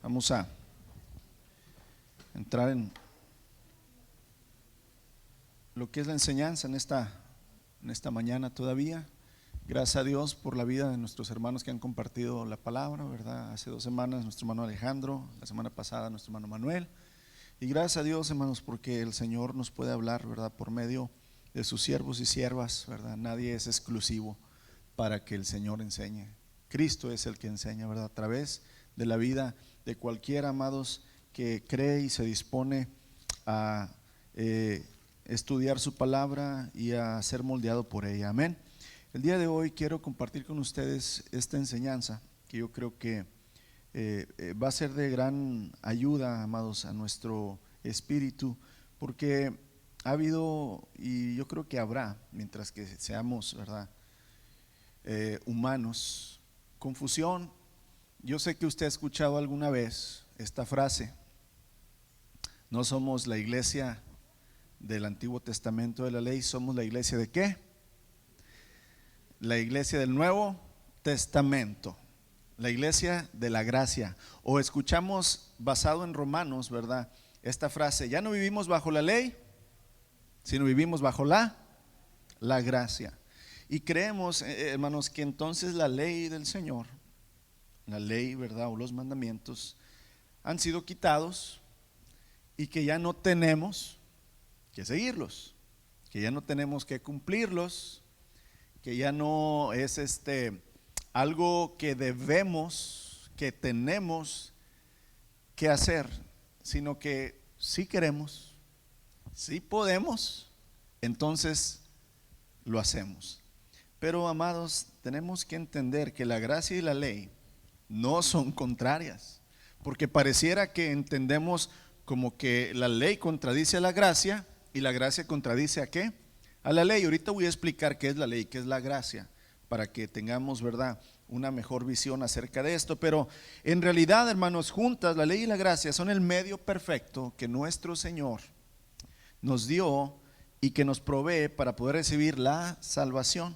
Vamos a entrar en lo que es la enseñanza en esta mañana todavía. Gracias a Dios por la vida de nuestros hermanos que han compartido la palabra, ¿verdad? Hace 2 semanas nuestro hermano Alejandro, la semana pasada nuestro hermano Manuel. Y gracias a Dios, hermanos, porque el Señor nos puede hablar, ¿verdad? Por medio de sus siervos y siervas, ¿verdad? Nadie es exclusivo para que el Señor enseñe. Cristo es el que enseña, ¿verdad? A través de la vida de cualquiera, amados, que cree y se dispone a estudiar su palabra y a ser moldeado por ella. Amén. El día de hoy quiero compartir con ustedes esta enseñanza que yo creo que va a ser de gran ayuda, amados, a nuestro espíritu, porque ha habido, y yo creo que habrá, mientras que seamos, ¿verdad? Humanos, confusión. Yo sé que usted ha escuchado alguna vez esta frase: no somos la iglesia del Antiguo Testamento de la ley, somos la iglesia ¿de qué? La iglesia del Nuevo Testamento, la iglesia de la gracia. O escuchamos, basado en Romanos, ¿verdad? Esta frase: ya no vivimos bajo la ley, sino vivimos bajo la gracia. Y creemos, hermanos, que entonces la ley del Señor, la ley, ¿verdad? O los mandamientos han sido quitados y que ya no tenemos que seguirlos, que ya no tenemos que cumplirlos, que ya no es algo que debemos, que tenemos que hacer, sino que si queremos, si podemos, entonces lo hacemos. Pero, amados, tenemos que entender que la gracia y la ley no son contrarias, porque pareciera que entendemos como que la ley contradice a la gracia y la gracia contradice ¿a qué? A la ley. Ahorita voy a explicar qué es la ley, qué es la gracia, para que tengamos, ¿verdad?, una mejor visión acerca de esto. Pero en realidad, hermanos, juntas la ley y la gracia son el medio perfecto que nuestro Señor nos dio y que nos provee para poder recibir la salvación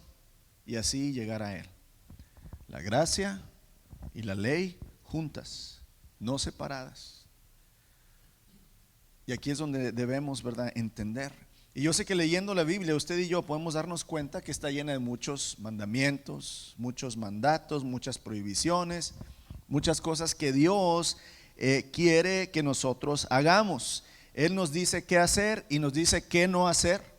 y así llegar a Él. La gracia y la ley juntas, no separadas. Y aquí es donde debemos, ¿verdad?, entender. Y yo sé que leyendo la Biblia, usted y yo podemos darnos cuenta que está llena de muchos mandamientos, muchos mandatos, muchas prohibiciones, muchas cosas que Dios quiere que nosotros hagamos. Él nos dice qué hacer y nos dice qué no hacer.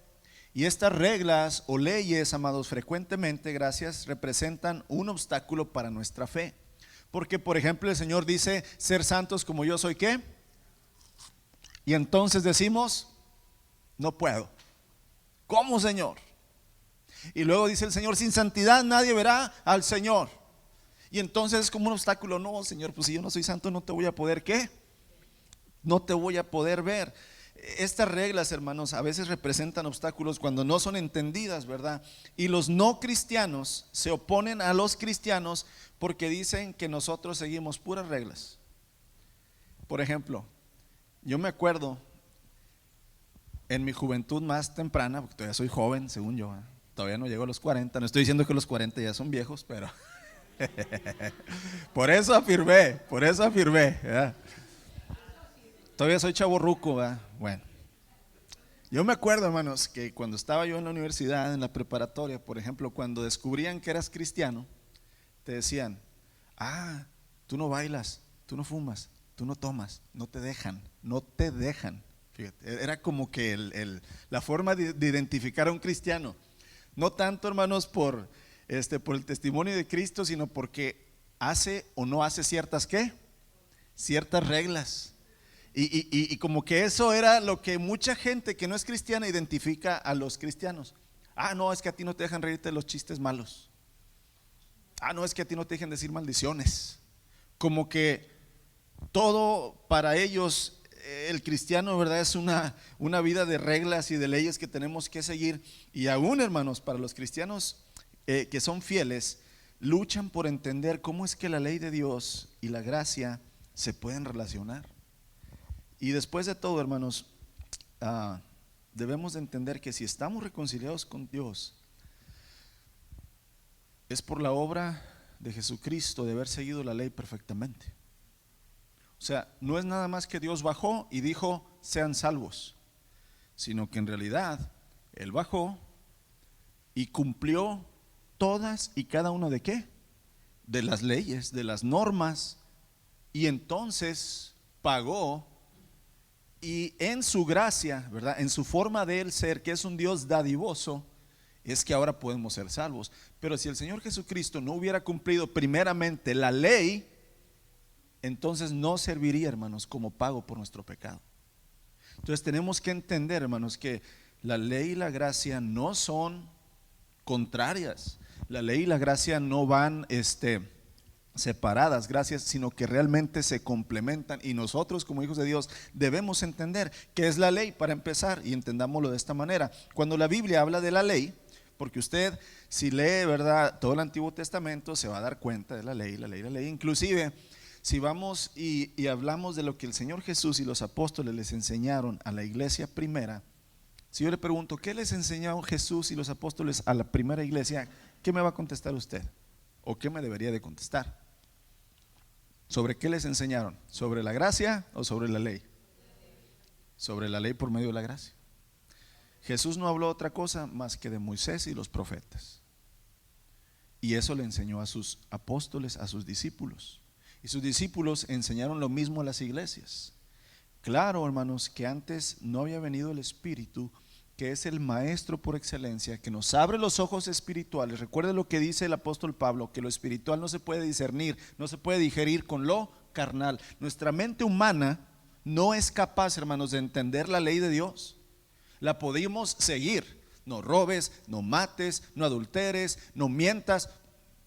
Y estas reglas o leyes, amados, frecuentemente, gracias, representan un obstáculo para nuestra fe. Porque, por ejemplo, el Señor dice: ser santos como yo soy, ¿qué? Y entonces decimos: no puedo. ¿Cómo, Señor? Y luego dice el Señor: sin santidad nadie verá al Señor. Y entonces es como un obstáculo. No, Señor, pues si yo no soy santo no te voy a poder, ¿qué? No te voy a poder ver. Estas reglas, hermanos, a veces representan obstáculos cuando no son entendidas, ¿verdad? Y los no cristianos se oponen a los cristianos porque dicen que nosotros seguimos puras reglas. Por ejemplo, yo me acuerdo en mi juventud más temprana, porque todavía soy joven, según yo, todavía no llego a los 40. No estoy diciendo que los 40 ya son viejos, pero por eso afirmé, ¿verdad? Todavía soy chavorruco, ¿verdad? Bueno, yo me acuerdo, hermanos, que cuando estaba yo en la universidad, en la preparatoria, por ejemplo, cuando descubrían que eras cristiano, te decían: ah, tú no bailas, tú no fumas, tú no tomas, no te dejan. Fíjate, era como que la forma de identificar a un cristiano. No tanto, hermanos, por el testimonio de Cristo, sino porque hace o no hace ciertas ¿qué? Ciertas reglas. Y como que eso era lo que mucha gente que no es cristiana identifica a los cristianos. Ah, no, es que a ti no te dejan reírte de los chistes malos. Ah, no, es que a ti no te dejan decir maldiciones. Como que todo para ellos, el cristiano, ¿verdad?, es una vida de reglas y de leyes que tenemos que seguir. Y aún, hermanos, para los cristianos que son fieles, luchan por entender cómo es que la ley de Dios y la gracia se pueden relacionar. Y después de todo, hermanos, debemos de entender que si estamos reconciliados con Dios, es por la obra de Jesucristo, de haber seguido la ley perfectamente. O sea, no es nada más que Dios bajó y dijo, sean salvos, sino que en realidad Él bajó y cumplió todas y cada una de qué, de las leyes, de las normas, y entonces pagó. Y en su gracia, ¿verdad? En su forma de Él ser, que es un Dios dadivoso, es que ahora podemos ser salvos. Pero si el Señor Jesucristo no hubiera cumplido primeramente la ley, entonces no serviría, hermanos, como pago por nuestro pecado. Entonces tenemos que entender, hermanos, que la ley y la gracia no son contrarias. La ley y la gracia no van separadas, gracias, sino que realmente se complementan, y nosotros como hijos de Dios debemos entender qué es la ley para empezar, y entendámoslo de esta manera. Cuando la Biblia habla de la ley, porque usted si lee, ¿verdad?, todo el Antiguo Testamento, se va a dar cuenta de la ley, la ley, la ley. Inclusive si vamos y hablamos de lo que el Señor Jesús y los apóstoles les enseñaron a la iglesia primera, si yo le pregunto, ¿qué les enseñaron Jesús y los apóstoles a la primera iglesia?, ¿qué me va a contestar usted? ¿O qué me debería de contestar? ¿Sobre qué les enseñaron? ¿Sobre la gracia o sobre la ley? Sobre la ley por medio de la gracia. Jesús no habló otra cosa más que de Moisés y los profetas, y eso le enseñó a sus apóstoles, a sus discípulos, y sus discípulos enseñaron lo mismo a las iglesias. Claro, hermanos, que antes no había venido el Espíritu, que es el maestro por excelencia, que nos abre los ojos espirituales. Recuerde lo que dice el apóstol Pablo, que lo espiritual no se puede discernir, no se puede digerir con lo carnal. Nuestra mente humana no es capaz, hermanos, de entender la ley de Dios. La podemos seguir: no robes, no mates, no adulteres, no mientas.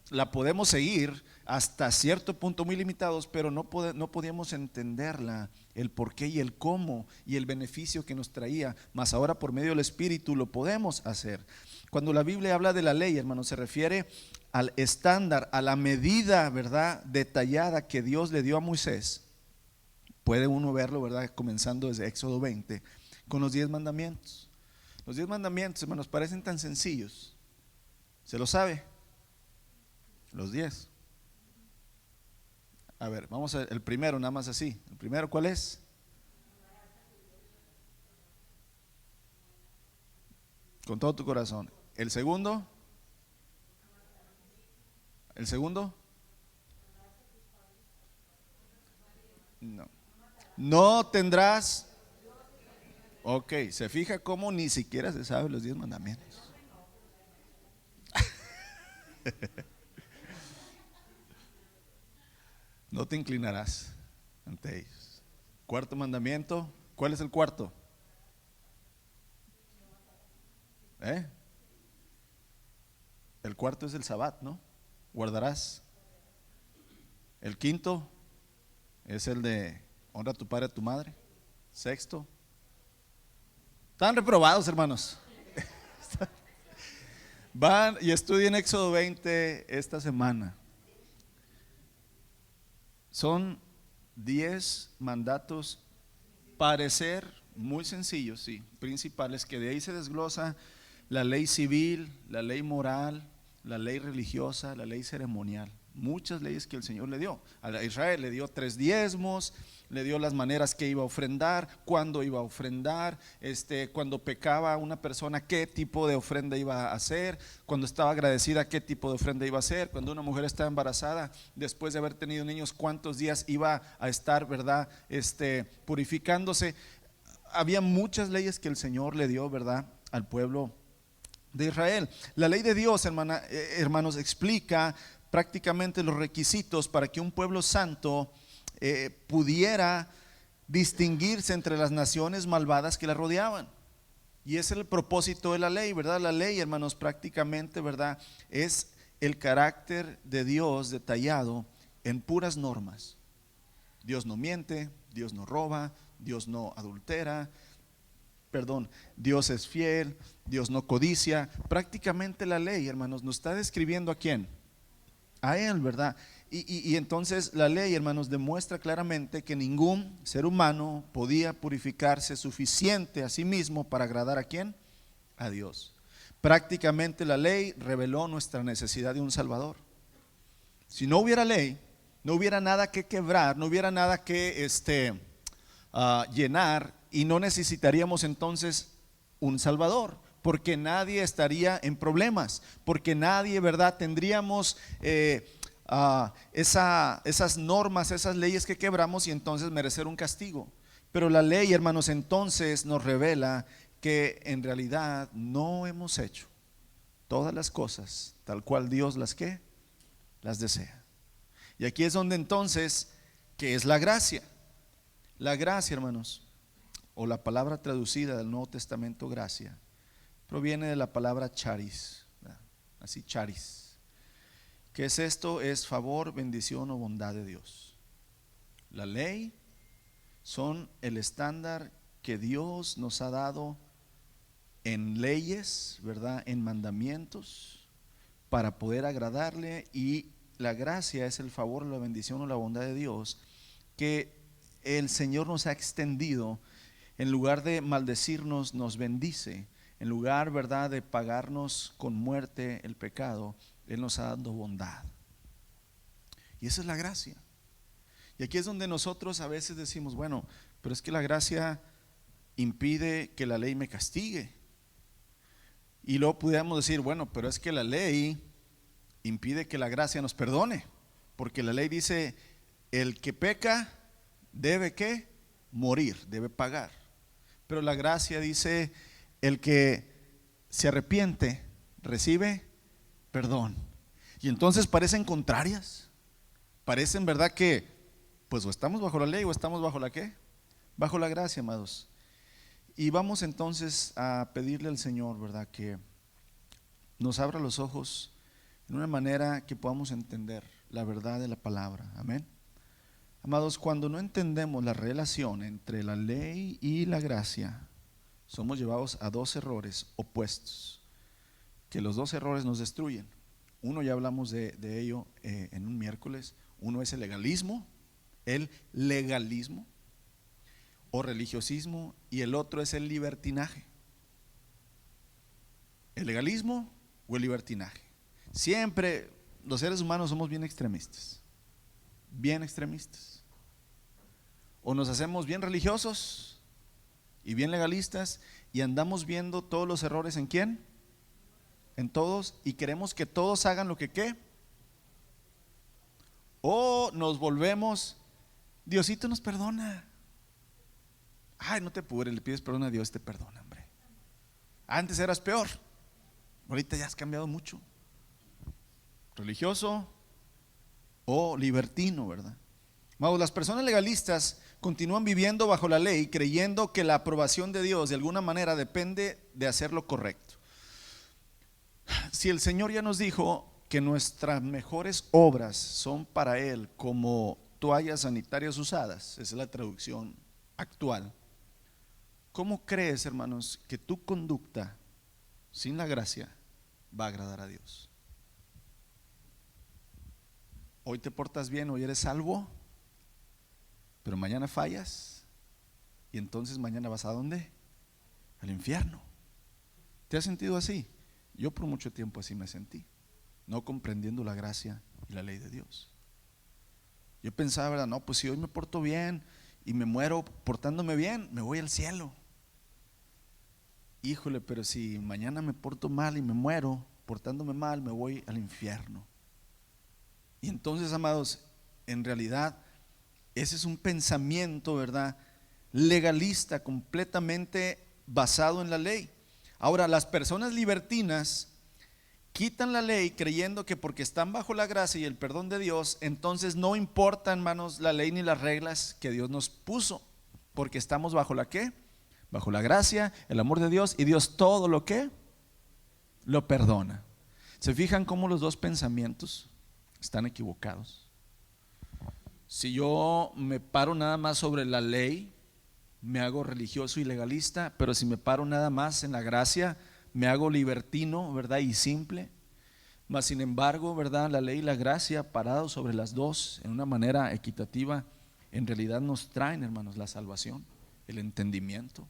La podemos seguir hasta cierto punto, muy limitados, pero no podíamos entenderla, el por qué y el cómo y el beneficio que nos traía. Mas ahora por medio del Espíritu lo podemos hacer. Cuando la Biblia habla de la ley, hermanos, se refiere al estándar, a la medida, ¿verdad?, detallada que Dios le dio a Moisés. Puede uno verlo, ¿verdad?, comenzando desde Éxodo 20 con los 10 mandamientos. Los 10 mandamientos, hermanos, parecen tan sencillos. ¿Se lo sabe? Los 10. A ver, vamos a ver el primero, nada más así. ¿El primero cuál es? Con todo tu corazón. ¿El segundo? ¿El segundo? No. No tendrás. Ok, se fija cómo ni siquiera se sabe los 10 mandamientos. No te inclinarás ante ellos. Cuarto mandamiento. ¿Cuál es el cuarto? El cuarto es el Sabbat, ¿no? Guardarás. El quinto es el de honra a tu padre y a tu madre. Sexto. Están reprobados, hermanos. Van y estudien Éxodo 20 esta semana. Son 10 mandatos, parecer muy sencillos, sí, principales, que de ahí se desglosa la ley civil, la ley moral, la ley religiosa, la ley ceremonial. Muchas leyes que el Señor le dio. A Israel le dio 3 diezmos, le dio las maneras que iba a ofrendar, cuándo iba a ofrendar, cuando pecaba una persona, qué tipo de ofrenda iba a hacer, cuando estaba agradecida, qué tipo de ofrenda iba a hacer, cuando una mujer estaba embarazada, después de haber tenido niños, cuántos días iba a estar, ¿verdad?, purificándose. Había muchas leyes que el Señor le dio, ¿verdad?, al pueblo de Israel. La ley de Dios, hermanos, explica prácticamente los requisitos para que un pueblo santo pudiera distinguirse entre las naciones malvadas que la rodeaban. Y ese es el propósito de la ley, ¿verdad? La ley, hermanos, prácticamente, ¿verdad?, es el carácter de Dios detallado en puras normas. Dios no miente, Dios no roba, Dios no adultera, Dios es fiel, Dios no codicia. Prácticamente la ley, hermanos, nos está describiendo ¿a quién? A Él, ¿verdad? Y entonces la ley, hermanos, demuestra claramente que ningún ser humano podía purificarse suficiente a sí mismo para agradar ¿a quién? A Dios. Prácticamente la ley reveló nuestra necesidad de un Salvador. Si no hubiera ley, no hubiera nada que quebrar, no hubiera nada que llenar, y no necesitaríamos entonces un Salvador, porque nadie estaría en problemas, porque nadie, ¿verdad? Tendríamos esas normas, esas leyes que quebramos y entonces merecer un castigo. Pero la ley, hermanos, entonces nos revela que en realidad no hemos hecho todas las cosas tal cual Dios las desea. Y aquí es donde entonces, ¿qué es la gracia? La gracia, hermanos, o la palabra traducida del Nuevo Testamento, gracia, proviene de la palabra charis, ¿verdad? Así, charis. ¿Qué es esto? Es favor, bendición o bondad de Dios. La ley son el estándar que Dios nos ha dado en leyes, ¿verdad? En mandamientos, para poder agradarle, y la gracia es el favor, la bendición o la bondad de Dios que el Señor nos ha extendido. En lugar de maldecirnos, nos bendice. En lugar, ¿verdad?, de pagarnos con muerte el pecado, Él nos ha dado bondad. Y esa es la gracia. Y aquí es donde nosotros a veces decimos, bueno, pero es que la gracia impide que la ley me castigue. Y luego pudiéramos decir, bueno, pero es que la ley impide que la gracia nos perdone, porque la ley dice, el que peca debe ¿qué? Morir, debe pagar. Pero la gracia dice, el que se arrepiente recibe perdón. Y entonces parecen contrarias, parecen, ¿verdad?, que pues o estamos bajo la ley o estamos bajo la ¿qué? Bajo la gracia, amados. Y vamos entonces a pedirle al Señor, ¿verdad?, que nos abra los ojos en una manera que podamos entender la verdad de la palabra. Amén. Amados, cuando no entendemos la relación entre la ley y la gracia, somos llevados a dos errores opuestos, que los dos errores nos destruyen. Uno, ya hablamos de ello en un miércoles. Uno es el legalismo o religiosismo, y el otro es el libertinaje. El legalismo o el libertinaje. Siempre los seres humanos somos bien extremistas. O nos hacemos bien religiosos y bien legalistas y andamos viendo todos los errores ¿en quién? En todos, y queremos que todos hagan lo que ¿qué? O nos volvemos, Diosito nos perdona. Ay, no te apures, le pides perdón a Dios, te perdona, hombre. Antes eras peor, ahorita ya has cambiado mucho. Religioso o libertino, ¿verdad? Vamos, las personas legalistas continúan viviendo bajo la ley, creyendo que la aprobación de Dios de alguna manera depende de hacer lo correcto. Si el Señor ya nos dijo que nuestras mejores obras son para Él como toallas sanitarias usadas, esa es la traducción actual, ¿cómo crees, hermanos, que tu conducta sin la gracia va a agradar a Dios? Hoy te portas bien, hoy eres salvo, pero mañana fallas, y entonces mañana vas ¿a dónde? Al infierno. ¿Te has sentido así? Yo por mucho tiempo así me sentí, no comprendiendo la gracia y la ley de Dios. Yo pensaba, ¿verdad? No, pues si hoy me porto bien y me muero portándome bien, me voy al cielo. Híjole, pero si mañana me porto mal y me muero portándome mal, me voy al infierno. Y entonces, amados, en realidad ese es un pensamiento, ¿verdad?, legalista, completamente basado en la ley. Ahora, las personas libertinas quitan la ley creyendo que porque están bajo la gracia y el perdón de Dios, entonces no importa, hermanos, la ley ni las reglas que Dios nos puso, porque estamos bajo la ¿qué? Bajo la gracia, el amor de Dios, y Dios todo lo que lo perdona. ¿Se fijan cómo los dos pensamientos están equivocados? Si yo me paro nada más sobre la ley, me hago religioso y legalista, pero si me paro nada más en la gracia, me hago libertino, ¿verdad?, y simple. Mas sin embargo, ¿verdad?, la ley y la gracia, parados sobre las dos en una manera equitativa, en realidad nos traen, hermanos, la salvación, el entendimiento.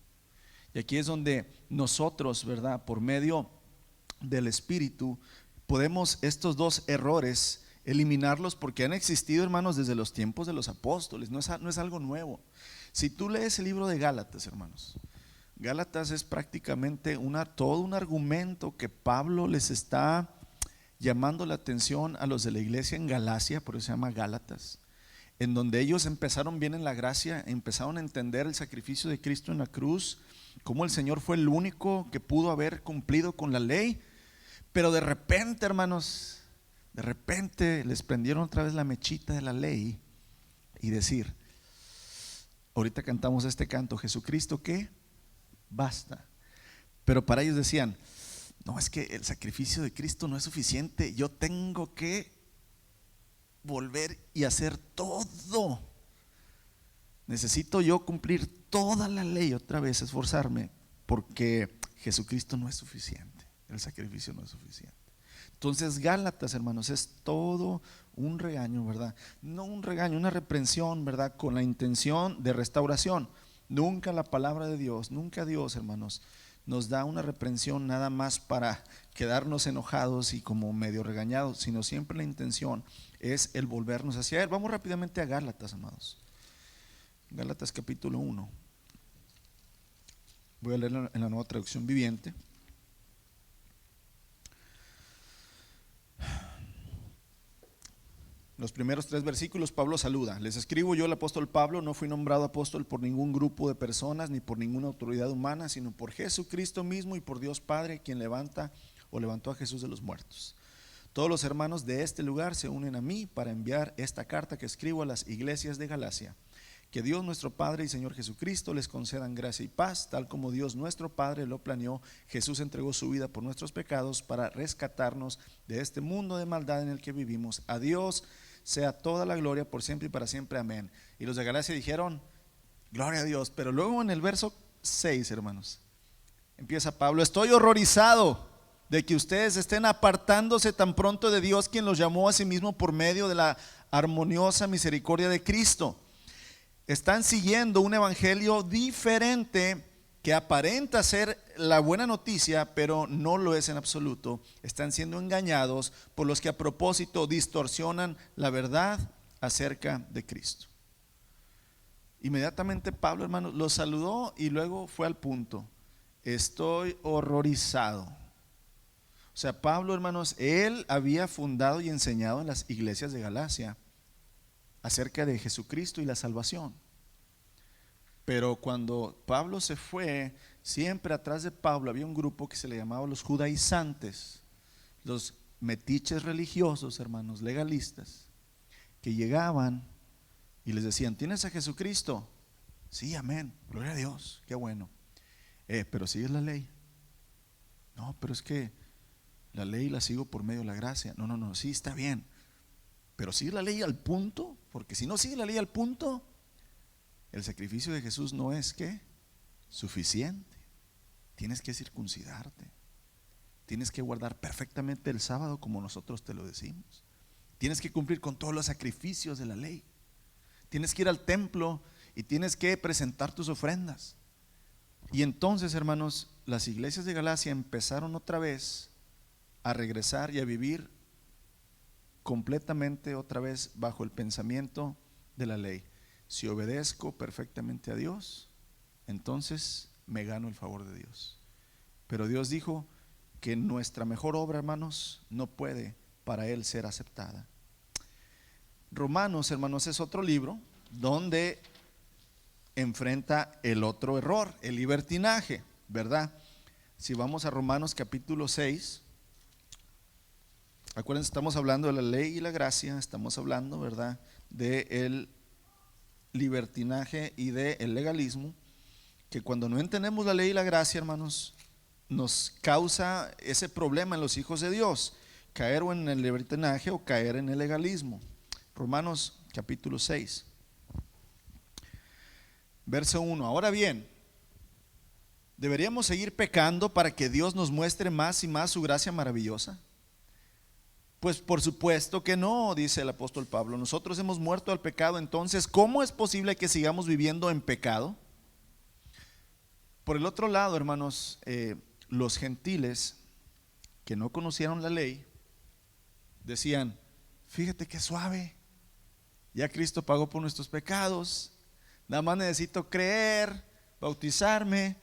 Y aquí es donde nosotros, ¿verdad?, por medio del Espíritu, podemos estos dos errores eliminarlos porque han existido, hermanos, desde los tiempos de los apóstoles, no es algo nuevo. Si tú lees el libro de Gálatas, hermanos, Gálatas es prácticamente todo un argumento que Pablo les está llamando la atención a los de la iglesia en Galacia, por eso se llama Gálatas, en donde ellos empezaron bien en la gracia, empezaron a entender el sacrificio de Cristo en la cruz, cómo el Señor fue el único que pudo haber cumplido con la ley, pero de repente, hermanos, de repente les prendieron otra vez la mechita de la ley y decir, ahorita cantamos este canto, Jesucristo, ¿qué? Basta. Pero para ellos decían, no, es que el sacrificio de Cristo no es suficiente, yo tengo que volver y hacer todo. Necesito yo cumplir toda la ley otra vez, esforzarme, porque Jesucristo no es suficiente, el sacrificio no es suficiente. Entonces Gálatas, hermanos, es todo un regaño, ¿verdad? No un regaño, una reprensión, ¿verdad? Con la intención de restauración. Nunca la palabra de Dios, nunca Dios, hermanos, nos da una reprensión nada más para quedarnos enojados y como medio regañados, sino siempre la intención es el volvernos hacia Él. Vamos rápidamente a Gálatas, amados. Gálatas capítulo 1. Voy a leer en la Nueva Traducción Viviente. Los primeros 3 versículos, Pablo saluda. Les escribo yo, el apóstol Pablo, no fui nombrado apóstol por ningún grupo de personas ni por ninguna autoridad humana, sino por Jesucristo mismo y por Dios Padre, quien levantó a Jesús de los muertos. Todos los hermanos de este lugar se unen a mí para enviar esta carta que escribo a las iglesias de Galacia. Que Dios nuestro Padre y Señor Jesucristo les concedan gracia y paz, tal como Dios nuestro Padre lo planeó. Jesús entregó su vida por nuestros pecados para rescatarnos de este mundo de maldad en el que vivimos. A Dios sea toda la gloria por siempre y para siempre, amén. Y los de Galacia dijeron, gloria a Dios. Pero luego en el verso 6, hermanos, empieza Pablo, estoy horrorizado de que ustedes estén apartándose tan pronto de Dios, quien los llamó a sí mismo por medio de la armoniosa misericordia de Cristo. Están siguiendo un evangelio diferente que aparenta ser la buena noticia, pero no lo es en absoluto. Están siendo engañados por los que a propósito distorsionan la verdad acerca de Cristo. Inmediatamente Pablo, hermanos, los saludó y luego fue al punto. Estoy horrorizado. O sea, Pablo, hermanos, él había fundado y enseñado en las iglesias de Galacia acerca de Jesucristo y la salvación. Pero cuando Pablo se fue, siempre atrás de Pablo había un grupo que se le llamaba los judaizantes, los metiches religiosos, hermanos, legalistas, que llegaban y les decían, ¿tienes a Jesucristo? Sí, amén, gloria a Dios, qué bueno. Pero sigues la ley. No, pero es que la ley la sigo por medio de la gracia. No, sí, está bien. Pero sigue la ley al punto, porque si no sigue la ley al punto, el sacrificio de Jesús no es ¿qué? Suficiente. Tienes que circuncidarte. Tienes que guardar perfectamente el sábado como nosotros te lo decimos. Tienes que cumplir con todos los sacrificios de la ley. Tienes que ir al templo y tienes que presentar tus ofrendas. Y entonces, hermanos, las iglesias de Galacia empezaron otra vez a regresar y a vivir completamente otra vez bajo el pensamiento de la ley. Si obedezco perfectamente a Dios, entonces me gano el favor de Dios. Pero Dios dijo que nuestra mejor obra, hermanos, no puede para Él ser aceptada. Romanos, hermanos, es otro libro donde enfrenta el otro error, el libertinaje, ¿verdad? Si vamos a Romanos capítulo 6, acuérdense, estamos hablando de la ley y la gracia, estamos hablando, ¿verdad?, del libertinaje y del legalismo, que cuando no entendemos la ley y la gracia, hermanos, nos causa ese problema en los hijos de Dios, caer o en el libertinaje o caer en el legalismo. Romanos capítulo 6, verso 1. Ahora bien, ¿deberíamos seguir pecando para que Dios nos muestre más y más su gracia maravillosa? Pues por supuesto que no, dice el apóstol Pablo. Nosotros hemos muerto al pecado, entonces ¿cómo es posible que sigamos viviendo en pecado? Por el otro lado, hermanos, los gentiles que no conocieron la ley decían, fíjate qué suave. Ya Cristo pagó por nuestros pecados. Nada más necesito creer, bautizarme,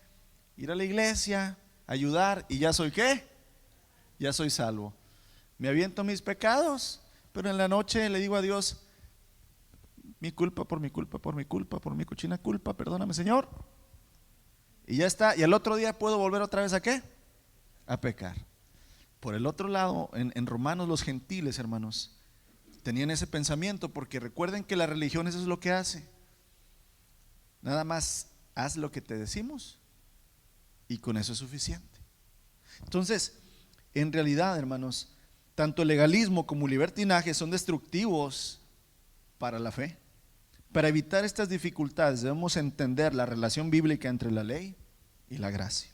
ir a la iglesia, ayudar y ya soy ¿qué? Ya soy salvo. Me aviento mis pecados, pero en la noche le digo a Dios, mi culpa, por mi culpa, por mi culpa, por mi cochina culpa, perdóname Señor. Y ya está, y al otro día puedo volver otra vez ¿a qué? A pecar. Por el otro lado, en Romanos, los gentiles, hermanos, tenían ese pensamiento, porque recuerden que la religión eso es lo que hace. Nada más haz lo que te decimos y con eso es suficiente. Entonces, en realidad, hermanos, tanto el legalismo como el libertinaje son destructivos para la fe. Para evitar estas dificultades debemos entender la relación bíblica entre la ley y la gracia.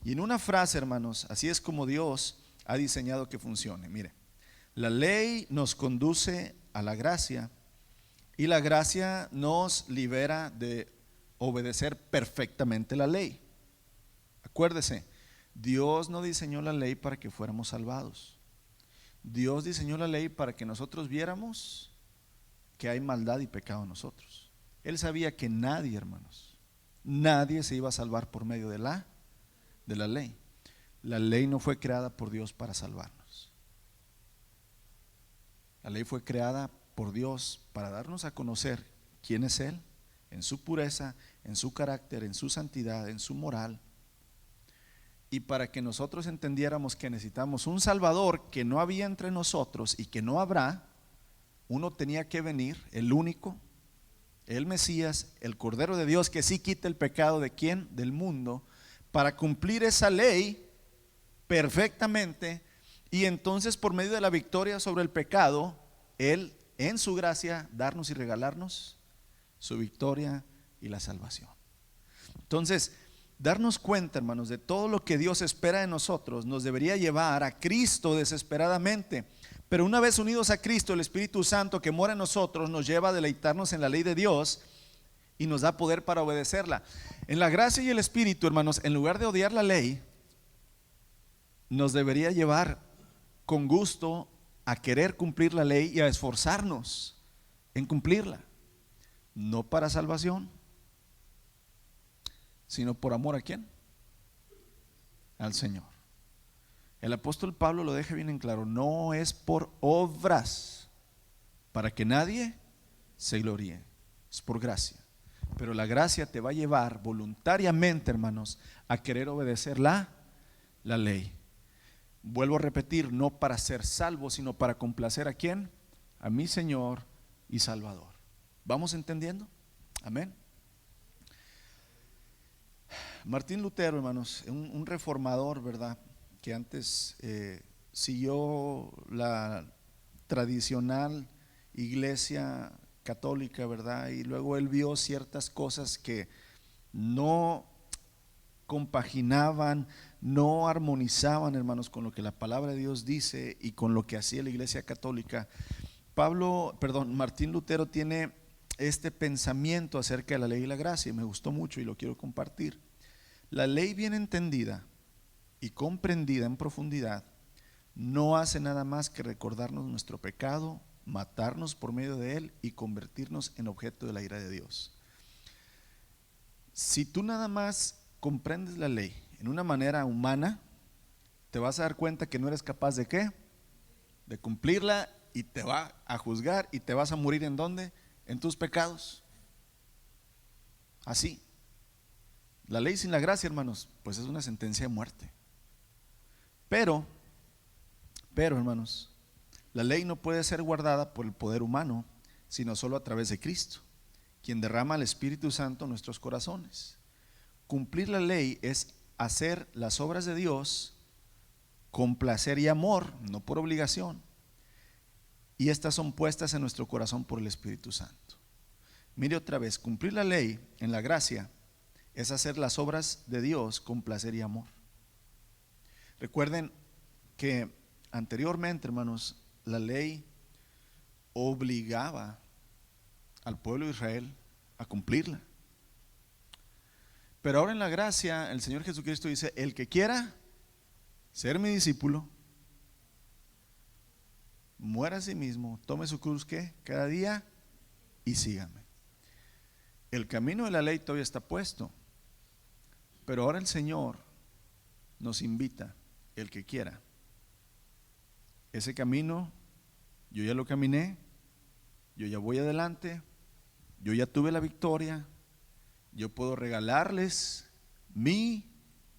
Y en una frase, hermanos, así es como Dios ha diseñado que funcione. Mire, la ley nos conduce a la gracia y la gracia nos libera de obedecer perfectamente la ley. Acuérdese, Dios no diseñó la ley para que fuéramos salvados. Dios diseñó la ley para que nosotros viéramos que hay maldad y pecado en nosotros. Él sabía que nadie, hermanos, nadie se iba a salvar por medio de la ley. La ley no fue creada por Dios para salvarnos. La ley fue creada por Dios para darnos a conocer quién es Él, en su pureza, en su carácter, en su santidad, en su moral, y para que nosotros entendiéramos que necesitamos un Salvador que no había entre nosotros y que no habrá. Uno tenía que venir, el único, el Mesías, el Cordero de Dios, que sí quita el pecado de ¿quién? Del mundo, para cumplir esa ley perfectamente, y entonces por medio de la victoria sobre el pecado, Él en su gracia darnos y regalarnos su victoria y la salvación. Entonces, darnos cuenta, hermanos, de todo lo que Dios espera de nosotros nos debería llevar a Cristo desesperadamente. Pero una vez unidos a Cristo, el Espíritu Santo que mora en nosotros nos lleva a deleitarnos en la ley de Dios y nos da poder para obedecerla. En la gracia y el Espíritu, hermanos, en lugar de odiar la ley, nos debería llevar con gusto a querer cumplir la ley y a esforzarnos en cumplirla. No para salvación, sino por amor ¿a quién? Al Señor. El apóstol Pablo lo deja bien en claro, no es por obras para que nadie se gloríe, es por gracia. Pero la gracia te va a llevar voluntariamente, hermanos, a querer obedecer la ley. Vuelvo a repetir, no para ser salvo, sino para complacer ¿a quién? A mi Señor y Salvador. ¿Vamos entendiendo? Amén. Martín Lutero, hermanos, un reformador, ¿verdad? Que antes siguió la tradicional iglesia católica, ¿verdad? Y luego él vio ciertas cosas que no compaginaban, no armonizaban, hermanos, con lo que la palabra de Dios dice y con lo que hacía la iglesia católica. Martín Lutero tiene este pensamiento acerca de la ley y la gracia y me gustó mucho y lo quiero compartir. La ley bien entendida y comprendida en profundidad no hace nada más que recordarnos nuestro pecado, matarnos por medio de él y convertirnos en objeto de la ira de Dios. Si tú nada más comprendes la ley en una manera humana, te vas a dar cuenta que no eres capaz de ¿qué? De cumplirla, y te va a juzgar y te vas a morir ¿en dónde? En tus pecados. Así. La ley sin la gracia, hermanos, pues es una sentencia de muerte. Pero, hermanos, la ley no puede ser guardada por el poder humano, sino solo a través de Cristo, quien derrama el Espíritu Santo en nuestros corazones. Cumplir la ley es hacer las obras de Dios con placer y amor, no por obligación. Y estas son puestas en nuestro corazón por el Espíritu Santo. Mire otra vez, cumplir la ley en la gracia es hacer las obras de Dios con placer y amor. Recuerden que anteriormente, hermanos, la ley obligaba al pueblo de Israel a cumplirla. Pero ahora en la gracia, el Señor Jesucristo dice: el que quiera ser mi discípulo, muera a sí mismo, tome su cruz, ¿qué? Cada día y sígame. El camino de la ley todavía está puesto, pero ahora el Señor nos invita, el que quiera. Ese camino, yo ya lo caminé, yo ya voy adelante, yo ya tuve la victoria, yo puedo regalarles mi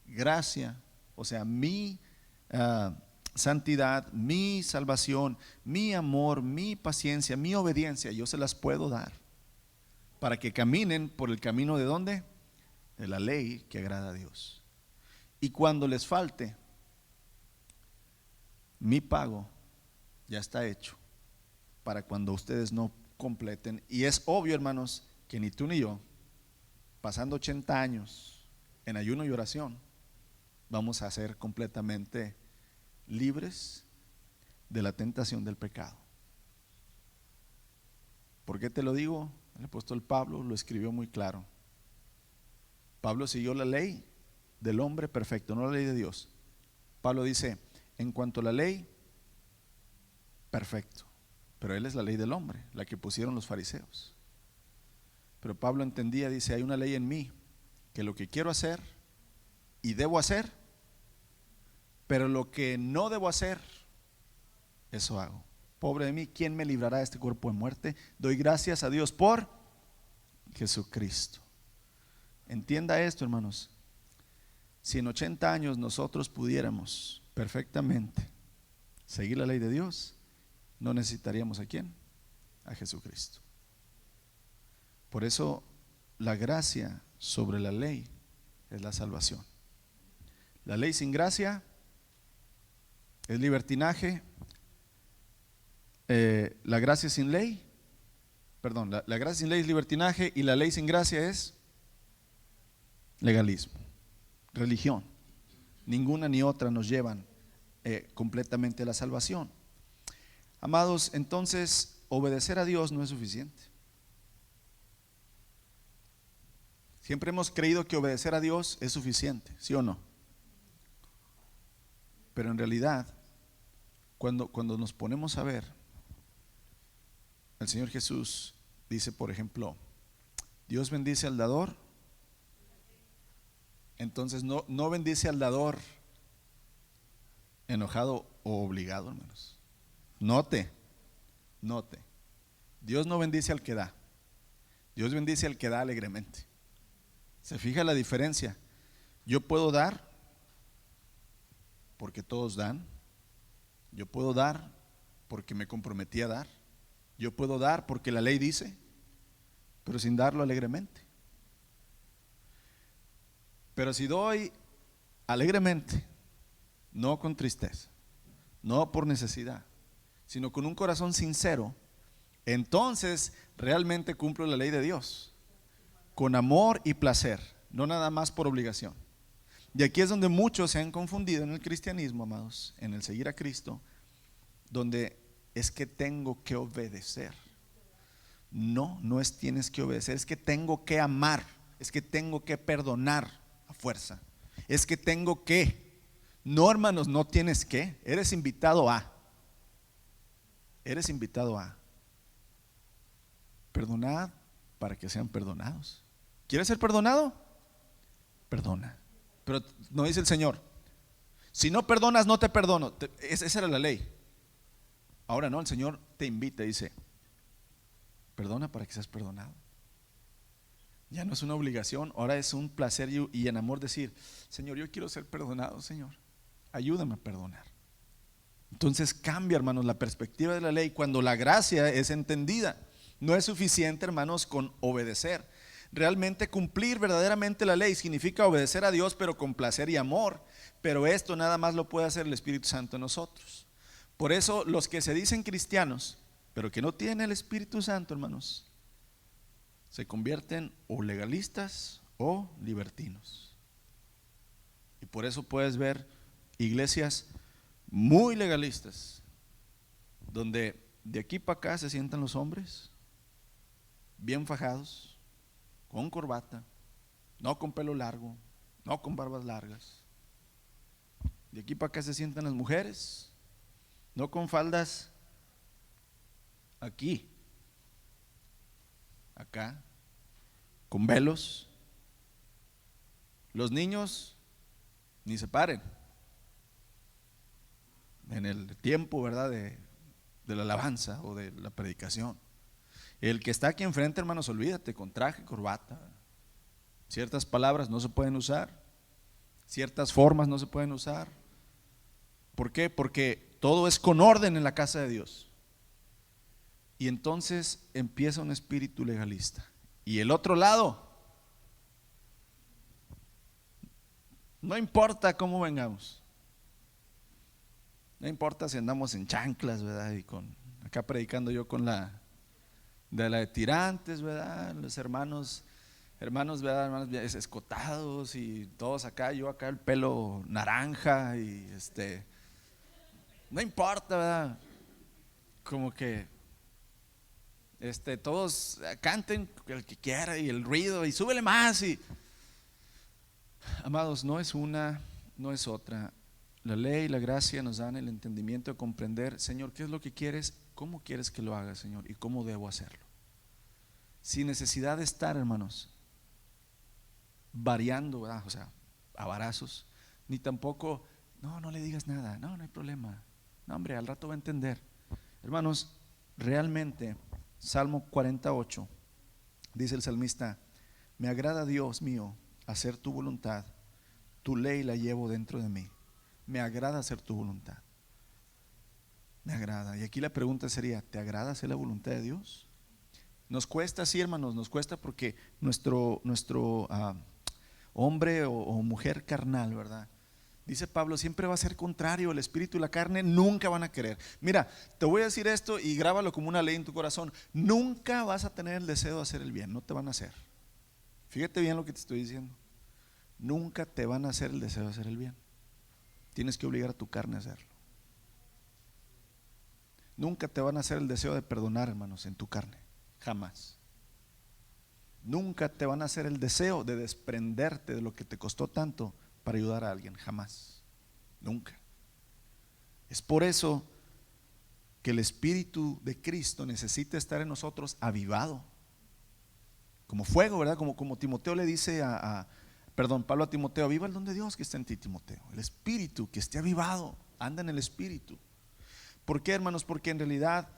gracia, o sea, mi santidad, mi salvación, mi amor, mi paciencia, mi obediencia, yo se las puedo dar para que caminen por el camino de ¿dónde? De la ley que agrada a Dios. Y cuando les falte, mi pago ya está hecho para cuando ustedes no completen. Y es obvio, hermanos, que ni tú ni yo, pasando 80 años en ayuno y oración, vamos a ser completamente libres de la tentación del pecado. ¿Por qué te lo digo? El apóstol Pablo lo escribió muy claro. Pablo siguió la ley del hombre perfecto, no la ley de Dios. Pablo dice, en cuanto a la ley, perfecto, pero él es la ley del hombre, la que pusieron los fariseos. Pero Pablo entendía, dice, hay una ley en mí, que lo que quiero hacer y debo hacer, pero lo que no debo hacer, eso hago. Pobre de mí, ¿quién me librará de este cuerpo de muerte? Doy gracias a Dios por Jesucristo. Entienda esto, hermanos. Si en 80 años nosotros pudiéramos perfectamente seguir la ley de Dios, no necesitaríamos ¿a quién? A Jesucristo. Por eso la gracia sobre la ley es la salvación. La ley sin gracia es libertinaje. La gracia sin ley, perdón, la gracia sin ley es libertinaje y la ley sin gracia es legalismo, religión. Ninguna ni otra nos llevan completamente a la salvación. Amados, entonces obedecer a Dios no es suficiente. Siempre hemos creído que obedecer a Dios es suficiente, ¿sí o no? Pero en realidad, cuando nos ponemos a ver, el Señor Jesús dice, por ejemplo, Dios bendice al dador. Entonces no bendice al dador enojado o obligado, hermanos. Note, Dios no bendice al que da, Dios bendice al que da alegremente. ¿Se fija la diferencia? Yo puedo dar porque todos dan, yo puedo dar porque me comprometí a dar, yo puedo dar porque la ley dice, pero sin darlo alegremente. Pero si doy alegremente, no con tristeza, no por necesidad, sino con un corazón sincero, entonces realmente cumplo la ley de Dios, con amor y placer, no nada más por obligación. Y aquí es donde muchos se han confundido en el cristianismo, amados, en el seguir a Cristo, donde es que tengo que obedecer. No es tienes que obedecer, es que tengo que amar, es que tengo que perdonar a fuerza, es que tengo que. No, hermanos, no tienes que, eres invitado a. Perdonad para que sean perdonados. ¿Quieres ser perdonado? Perdona. Pero no dice el Señor, si no perdonas, no te perdono. Esa era la ley. Ahora no, el Señor te invita y dice, perdona para que seas perdonado. Ya no es una obligación, ahora es un placer y en amor decir, Señor, yo quiero ser perdonado, Señor, ayúdame a perdonar. Entonces cambia, hermanos, la perspectiva de la ley cuando la gracia es entendida. No es suficiente, hermanos, con obedecer. Realmente cumplir verdaderamente la ley significa obedecer a Dios, pero con placer y amor. Pero esto nada más lo puede hacer el Espíritu Santo en nosotros. Por eso los que se dicen cristianos, pero que no tienen el Espíritu Santo, hermanos, se convierten o legalistas o libertinos. Y por eso puedes ver iglesias muy legalistas, donde de aquí para acá se sientan los hombres, bien fajados, con corbata, no con pelo largo, no con barbas largas. De aquí para acá se sientan las mujeres, no con faldas aquí, acá, con velos. Los niños ni se paren en el tiempo, ¿verdad?, de la alabanza o de la predicación. El que está aquí enfrente, hermanos, olvídate, con traje, corbata. Ciertas palabras no se pueden usar, ciertas formas no se pueden usar. ¿Por qué? Porque todo es con orden en la casa de Dios. Y entonces empieza un espíritu legalista. Y el otro lado, no importa cómo vengamos, no importa si andamos en chanclas, ¿verdad? Y acá predicando yo con la de tirantes, ¿verdad? Los hermanos, ¿verdad? Hermanos escotados y todos acá, yo acá el pelo naranja y no importa, ¿verdad? Como que todos canten el que quiera y el ruido y súbele más y amados, no es una, no es otra. La ley y la gracia nos dan el entendimiento de comprender, Señor, ¿qué es lo que quieres? ¿Cómo quieres que lo haga, Señor? ¿Y cómo debo hacerlo? Sin necesidad de estar, hermanos, variando, ¿verdad? O sea, a varazos, ni tampoco, no le digas nada, no hay problema, no, hombre, al rato va a entender. Hermanos, realmente, Salmo 48, dice el salmista, me agrada, Dios mío, hacer tu voluntad, tu ley la llevo dentro de mí. Me agrada hacer tu voluntad. Me agrada. Y aquí la pregunta sería, ¿te agrada hacer la voluntad de Dios? Nos cuesta, sí, hermanos, nos cuesta porque nuestro hombre o mujer carnal, ¿verdad? Dice Pablo, siempre va a ser contrario. El espíritu y la carne nunca van a querer. Mira, te voy a decir esto y grábalo como una ley en tu corazón. Nunca vas a tener el deseo de hacer el bien, no te van a hacer. Fíjate bien lo que te estoy diciendo. Nunca te van a hacer el deseo de hacer el bien. Tienes que obligar a tu carne a hacerlo. Nunca te van a hacer el deseo de perdonar, hermanos, en tu carne. Jamás. Nunca te van a hacer el deseo de desprenderte de lo que te costó tanto para ayudar a alguien. Jamás. Nunca. Es por eso que el Espíritu de Cristo necesita estar en nosotros avivado. Como fuego, ¿verdad? Como Timoteo le dice Pablo a Timoteo, aviva el don de Dios que está en ti, Timoteo. El espíritu que esté avivado, anda en el espíritu. ¿Por qué, hermanos? Porque en realidad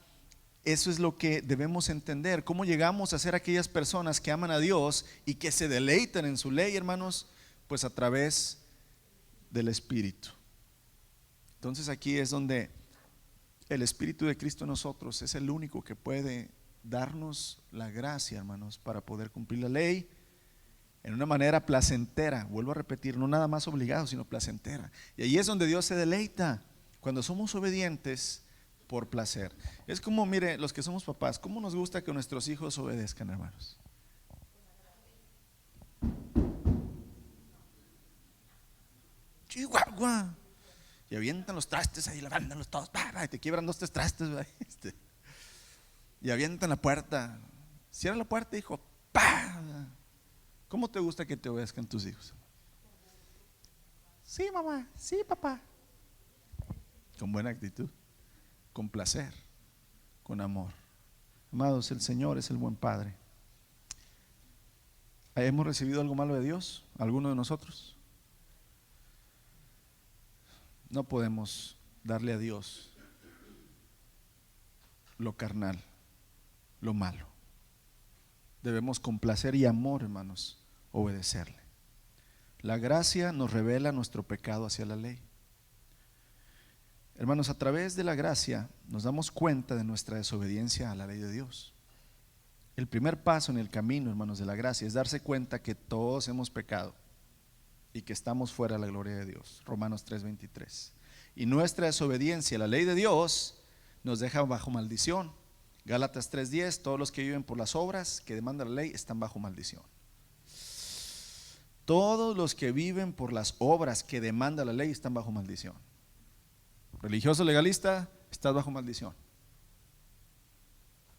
eso es lo que debemos entender. ¿Cómo llegamos a ser aquellas personas que aman a Dios y que se deleitan en su ley, hermanos? Pues a través del espíritu. Entonces aquí es donde el Espíritu de Cristo en nosotros es el único que puede darnos la gracia, hermanos, para poder cumplir la ley en una manera placentera. Vuelvo a repetir, no nada más obligado, sino placentera. Y ahí es donde Dios se deleita, cuando somos obedientes por placer. Es como, mire, los que somos papás, ¿cómo nos gusta que nuestros hijos obedezcan, hermanos? Chihuahua. Y avientan los trastes ahí, lavándolos todos, y te quiebran 2, 3 trastes, y avientan la puerta. Cierra la puerta, hijo. ¿Cómo te gusta que te obedezcan tus hijos? Sí, mamá, sí, papá. Con buena actitud, con placer, con amor. Amados, el Señor es el buen Padre. ¿Hemos recibido algo malo de Dios? ¿Alguno de nosotros? No podemos darle a Dios lo carnal, lo malo. Debemos con placer y amor, hermanos, obedecerle. La gracia nos revela nuestro pecado hacia la ley. Hermanos, a través de la gracia nos damos cuenta de nuestra desobediencia a la ley de Dios. El primer paso en el camino, hermanos, de la gracia es darse cuenta que todos hemos pecado y que estamos fuera de la gloria de Dios. Romanos 3:23. Y nuestra desobediencia a la ley de Dios nos deja bajo maldición. Gálatas 3:10, todos los que viven por las obras que demanda la ley están bajo maldición. Todos los que viven por las obras que demanda la ley están bajo maldición. Religioso legalista, estás bajo maldición.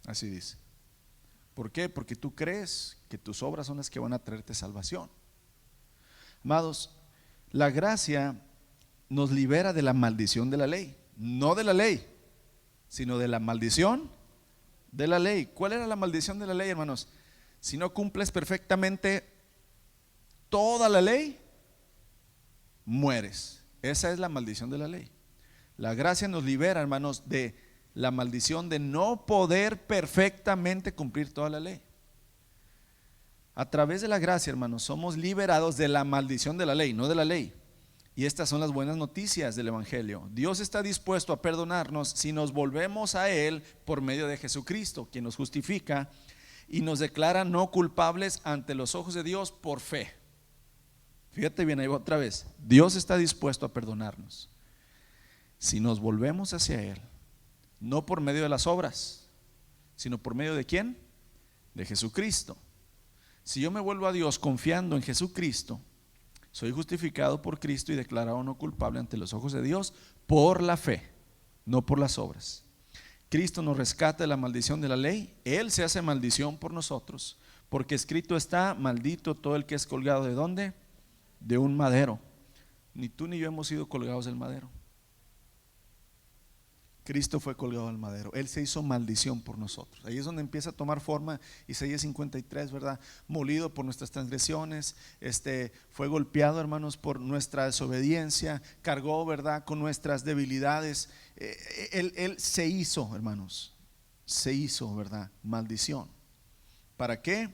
Así dice. ¿Por qué? Porque tú crees que tus obras son las que van a traerte salvación. Amados, la gracia nos libera de la maldición de la ley. No de la ley, sino de la maldición de la ley. ¿Cuál era la maldición de la ley, hermanos? Si no cumples perfectamente toda la ley, mueres. Esa es la maldición de la ley. La gracia nos libera, hermanos, de la maldición de no poder perfectamente cumplir toda la ley. A través de la gracia, hermanos, somos liberados de la maldición de la ley, no de la ley. Y estas son las buenas noticias del Evangelio. Dios está dispuesto a perdonarnos si nos volvemos a Él por medio de Jesucristo, quien nos justifica y nos declara no culpables ante los ojos de Dios por fe. Fíjate bien, ahí va otra vez. Dios está dispuesto a perdonarnos si nos volvemos hacia Él, no por medio de las obras, sino por medio de ¿quién? De Jesucristo. Si yo me vuelvo a Dios confiando en Jesucristo, soy justificado por Cristo y declarado no culpable ante los ojos de Dios por la fe, no por las obras. Cristo nos rescata de la maldición de la ley. Él se hace maldición por nosotros, porque escrito está: maldito todo el que es colgado ¿de dónde? De un madero. Ni tú ni yo hemos sido colgados del madero. Cristo fue colgado del madero. Él se hizo maldición por nosotros. Ahí es donde empieza a tomar forma Isaías 53, ¿verdad? Molido por nuestras transgresiones, fue golpeado, hermanos, por nuestra desobediencia, cargó, ¿verdad?, con nuestras debilidades. Él se hizo, hermanos, se hizo, ¿verdad?, maldición. ¿Para qué?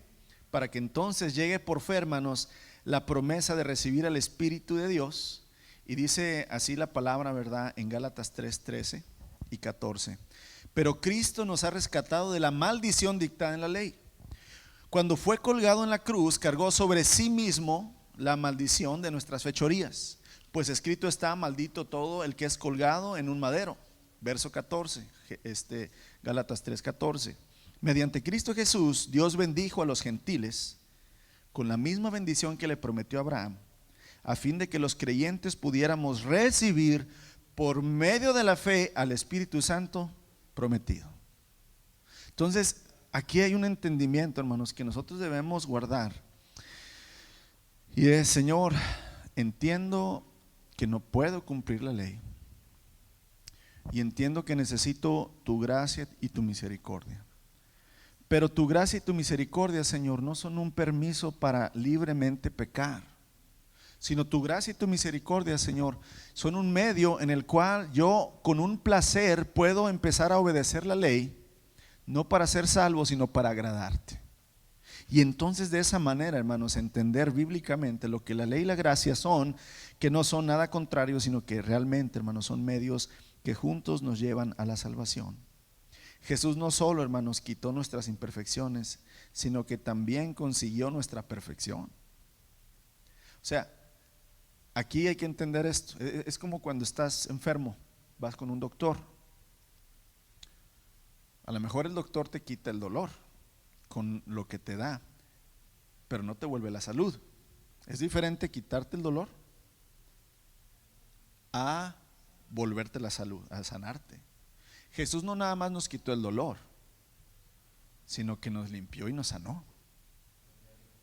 Para que entonces llegue por fe, hermanos, la promesa de recibir al Espíritu de Dios. Y dice así la palabra, ¿verdad?, en Gálatas 3:13 y 14. Pero Cristo nos ha rescatado de la maldición dictada en la ley. Cuando fue colgado en la cruz, cargó sobre sí mismo la maldición de nuestras fechorías, pues escrito está: maldito todo el que es colgado en un madero. Verso 14, Gálatas 3:14. Mediante Cristo Jesús, Dios bendijo a los gentiles con la misma bendición que le prometió a Abraham, a fin de que los creyentes pudiéramos recibir por medio de la fe al Espíritu Santo prometido. Entonces, aquí hay un entendimiento, hermanos, que nosotros debemos guardar. Y es: Señor, entiendo que no puedo cumplir la ley, y entiendo que necesito tu gracia y tu misericordia. Pero tu gracia y tu misericordia, Señor, no son un permiso para libremente pecar, sino tu gracia y tu misericordia, Señor, son un medio en el cual yo con un placer puedo empezar a obedecer la ley, no para ser salvo, sino para agradarte. Y entonces de esa manera, hermanos, entender bíblicamente lo que la ley y la gracia son, que no son nada contrario, sino que realmente, hermanos, son medios que juntos nos llevan a la salvación. Jesús no solo, hermanos, quitó nuestras imperfecciones, sino que también consiguió nuestra perfección. O sea, aquí hay que entender esto. Es como cuando estás enfermo, vas con un doctor. A lo mejor el doctor te quita el dolor con lo que te da, pero no te vuelve la salud. Es diferente quitarte el dolor a volverte la salud, a sanarte. Jesús no nada más nos quitó el dolor, sino que nos limpió y nos sanó.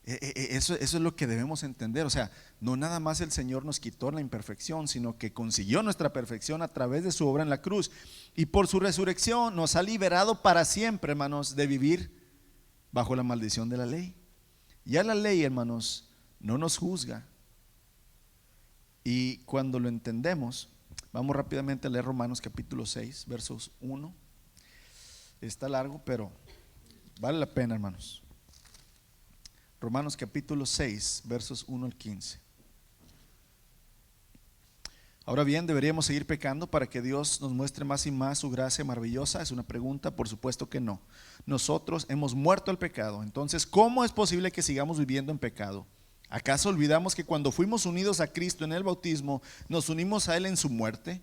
Eso es lo que debemos entender. O sea, no nada más el Señor nos quitó la imperfección, sino que consiguió nuestra perfección a través de su obra en la cruz, y por su resurrección nos ha liberado para siempre, hermanos, de vivir bajo la maldición de la ley. Ya la ley, hermanos, no nos juzga. Y cuando lo entendemos, vamos rápidamente a leer Romanos capítulo 6, versos 1. Está largo, pero vale la pena, hermanos. Romanos capítulo 6, versos 1 al 15. Ahora bien, ¿deberíamos seguir pecando para que Dios nos muestre más y más su gracia maravillosa? Es una pregunta. Por supuesto que no. Nosotros hemos muerto al pecado. Entonces, ¿cómo es posible que sigamos viviendo en pecado? ¿Acaso olvidamos que cuando fuimos unidos a Cristo en el bautismo, nos unimos a Él en su muerte?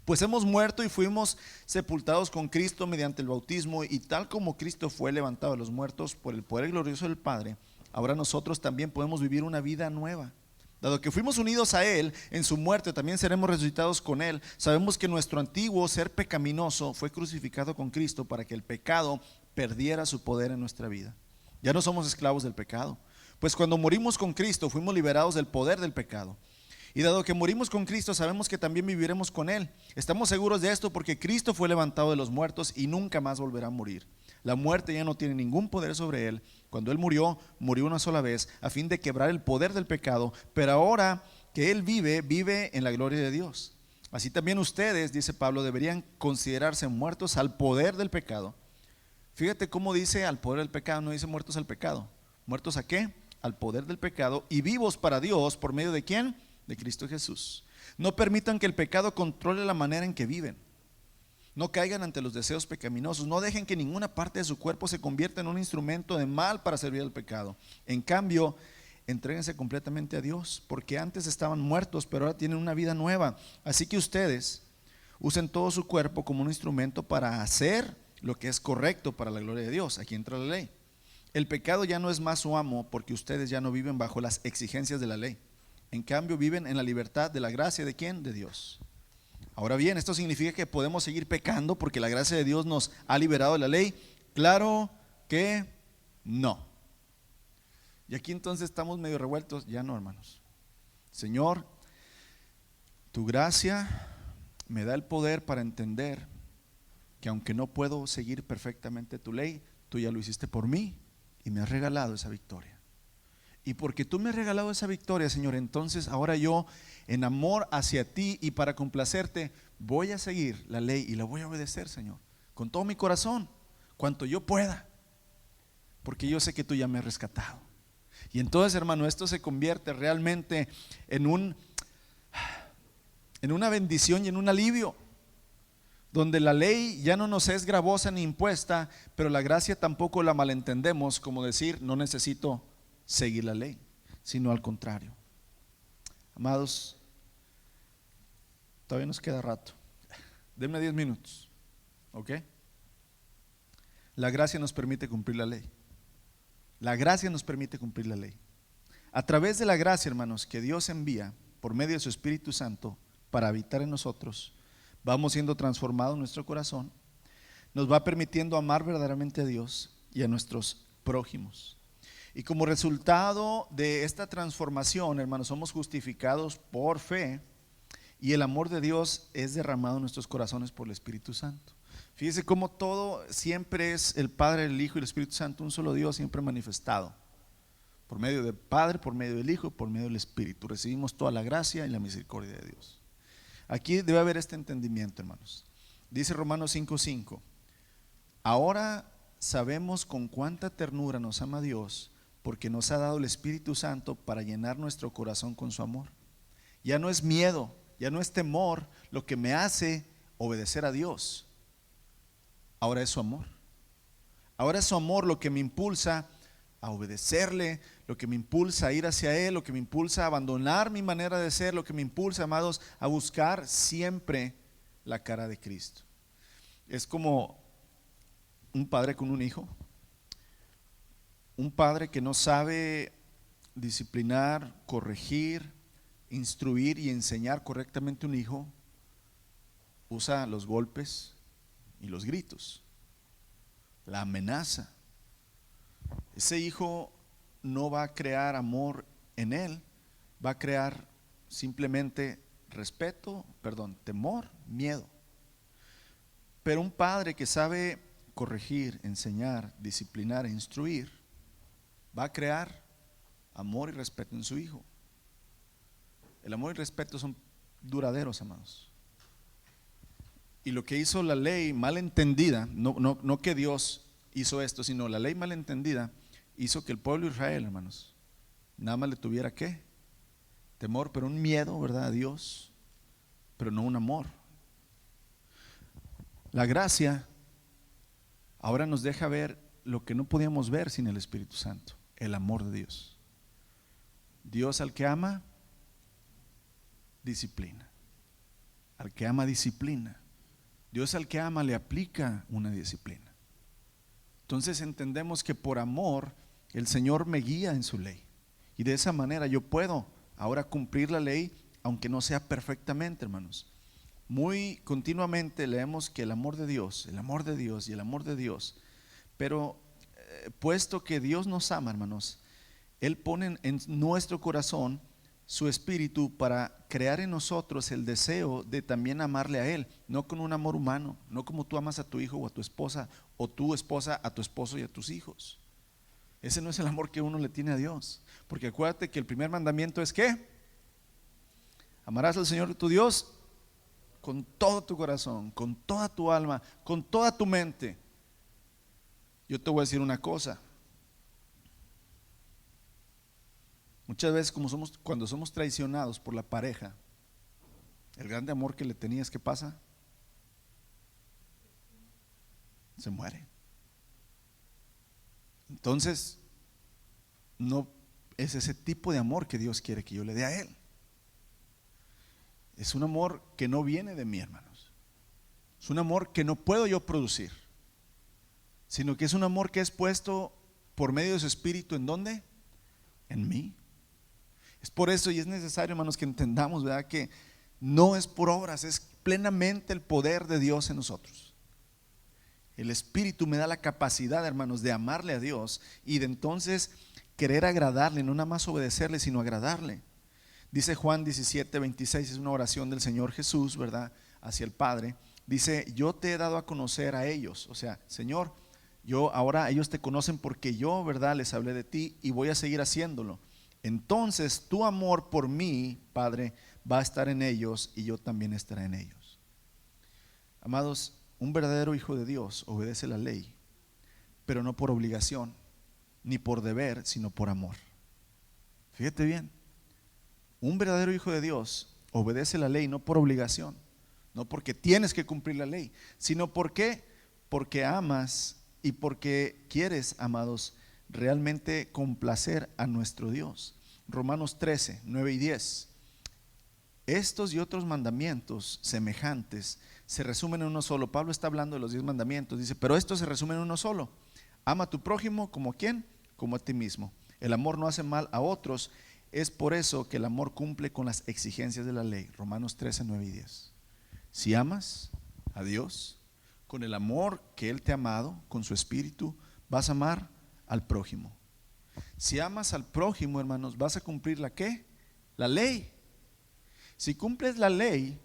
Pues hemos muerto y fuimos sepultados con Cristo mediante el bautismo, y tal como Cristo fue levantado de los muertos por el poder glorioso del Padre, ahora nosotros también podemos vivir una vida nueva. Dado que fuimos unidos a Él en su muerte, también seremos resucitados con Él. Sabemos que nuestro antiguo ser pecaminoso fue crucificado con Cristo para que el pecado perdiera su poder en nuestra vida. Ya no somos esclavos del pecado, pues cuando morimos con Cristo fuimos liberados del poder del pecado. Y dado que morimos con Cristo, sabemos que también viviremos con Él. Estamos seguros de esto porque Cristo fue levantado de los muertos y nunca más volverá a morir. La muerte ya no tiene ningún poder sobre él. Cuando él murió, murió una sola vez a fin de quebrar el poder del pecado, pero ahora que él vive, vive en la gloria de Dios. Así también ustedes, dice Pablo, deberían considerarse muertos al poder del pecado. Fíjate cómo dice al poder del pecado, no dice muertos al pecado. ¿Muertos a qué? Al poder del pecado, y vivos para Dios, ¿por medio de quién? De Cristo Jesús. No permitan que el pecado controle la manera en que viven. No caigan ante los deseos pecaminosos. No dejen que ninguna parte de su cuerpo se convierta en un instrumento de mal para servir al pecado. En cambio, entréguense completamente a Dios, porque antes estaban muertos, pero ahora tienen una vida nueva. Así que ustedes usen todo su cuerpo como un instrumento para hacer lo que es correcto para la gloria de Dios. Aquí entra la ley. El pecado ya no es más su amo, porque ustedes ya no viven bajo las exigencias de la ley. En cambio, viven en la libertad de la gracia de ¿quién? De Dios. Ahora bien, esto significa que podemos seguir pecando porque la gracia de Dios nos ha liberado de la ley. Claro que no. Y aquí entonces estamos medio revueltos. Ya no, hermanos. Señor, tu gracia me da el poder para entender que aunque no puedo seguir perfectamente tu ley, tú ya lo hiciste por mí y me has regalado esa victoria. Y porque tú me has regalado esa victoria, Señor, entonces ahora yo, en amor hacia ti y para complacerte, voy a seguir la ley y la voy a obedecer, Señor, con todo mi corazón, cuanto yo pueda, porque yo sé que tú ya me has rescatado. Y entonces, hermano, esto se convierte realmente en una bendición y en un alivio, donde la ley ya no nos es gravosa ni impuesta, pero la gracia tampoco la malentendemos como decir, no necesito seguir la ley, sino al contrario. Amados, todavía nos queda rato. Denme 10 minutos, ¿ok? La gracia nos permite cumplir la ley. La gracia nos permite cumplir la ley. A través de la gracia, hermanos, que Dios envía por medio de su Espíritu Santo para habitar en nosotros, vamos siendo transformados en nuestro corazón. Nos va permitiendo amar verdaderamente a Dios y a nuestros prójimos. Y como resultado de esta transformación, hermanos, somos justificados por fe y el amor de Dios es derramado en nuestros corazones por el Espíritu Santo. Fíjese cómo todo siempre es el Padre, el Hijo y el Espíritu Santo, un solo Dios siempre manifestado. Por medio del Padre, por medio del Hijo, por medio del Espíritu. Recibimos toda la gracia y la misericordia de Dios. Aquí debe haber este entendimiento, hermanos. Dice Romanos 5:5: ahora sabemos con cuánta ternura nos ama Dios, porque nos ha dado el Espíritu Santo para llenar nuestro corazón con su amor. Ya no es miedo, ya no es temor lo que me hace obedecer a Dios. Ahora es su amor. Ahora es su amor lo que me impulsa a obedecerle, lo que me impulsa a ir hacia Él, lo que me impulsa a abandonar mi manera de ser, lo que me impulsa, amados, a buscar siempre la cara de Cristo. Es como un padre con un hijo. Un padre que no sabe disciplinar, corregir, instruir y enseñar correctamente a un hijo, usa los golpes y los gritos, la amenaza. Ese hijo no va a crear amor en él, va a crear simplemente temor, miedo. Pero un padre que sabe corregir, enseñar, disciplinar e instruir, va a crear amor y respeto en su hijo. El amor y el respeto son duraderos, amados. Y lo que hizo la ley mal entendida, no que Dios hizo esto, sino la ley mal entendida hizo que el pueblo de Israel, hermanos, nada más le tuviera ¿qué? Temor, pero un miedo, ¿verdad? A Dios, pero no un amor. La gracia ahora nos deja ver lo que no podíamos ver sin el Espíritu Santo, el amor de Dios. Dios al que ama, disciplina. Al que ama, disciplina. Dios al que ama le aplica una disciplina. Entonces entendemos que por amor el Señor me guía en su ley. Y de esa manera yo puedo ahora cumplir la ley, aunque no sea perfectamente, hermanos. Muy continuamente leemos que el amor de Dios y el amor de Dios. Pero puesto que Dios nos ama, hermanos, Él pone en nuestro corazón su espíritu para crear en nosotros el deseo de también amarle a Él, no con un amor humano, no como tú amas a tu hijo o a tu esposa, o tu esposa a tu esposo y a tus hijos. Ese no es el amor que uno le tiene a Dios, porque acuérdate que el primer mandamiento es ¿qué? Amarás al Señor tu Dios con todo tu corazón, con toda tu alma, con toda tu mente. Yo te voy a decir una cosa. Muchas veces cuando somos traicionados por la pareja, el grande amor que le tenías, ¿qué pasa? Se muere. Entonces, no es ese tipo de amor que Dios quiere que yo le dé a Él. Es un amor que no viene de mí, hermanos. Es un amor que no puedo yo producir, sino que es un amor que es puesto por medio de su Espíritu. ¿En dónde? En mí. Es por eso y es necesario, hermanos, que entendamos, ¿verdad?, que no es por obras, es plenamente el poder de Dios en nosotros. El Espíritu me da la capacidad, hermanos, de amarle a Dios y de entonces querer agradarle, no nada más obedecerle, sino agradarle. Dice Juan 17:26, es una oración del Señor Jesús, ¿verdad?, hacia el Padre. Dice: yo te he dado a conocer a ellos. O sea, Señor, ahora ellos te conocen porque yo, ¿verdad?, les hablé de ti y voy a seguir haciéndolo. Entonces tu amor por mí, Padre, va a estar en ellos y yo también estaré en ellos. Amados, un verdadero hijo de Dios obedece la ley, pero no por obligación, ni por deber, sino por amor. Fíjate bien, un verdadero hijo de Dios obedece la ley no por obligación, no porque tienes que cumplir la ley, sino porque amas y porque quieres, amados, realmente complacer a nuestro Dios. Romanos 13, 9 y 10. Estos y otros mandamientos semejantes se resumen en uno solo. Pablo está hablando de los 10 mandamientos. Dice: pero estos se resumen en uno solo. Ama a tu prójimo como ¿quién? Como a ti mismo. El amor no hace mal a otros. Es por eso que el amor cumple con las exigencias de la ley. Romanos 13, 9 y 10. Si amas a Dios con el amor que Él te ha amado, con su Espíritu, vas a amar al prójimo. Si amas al prójimo, hermanos, vas a cumplir ¿la qué? La ley. Si cumples la ley,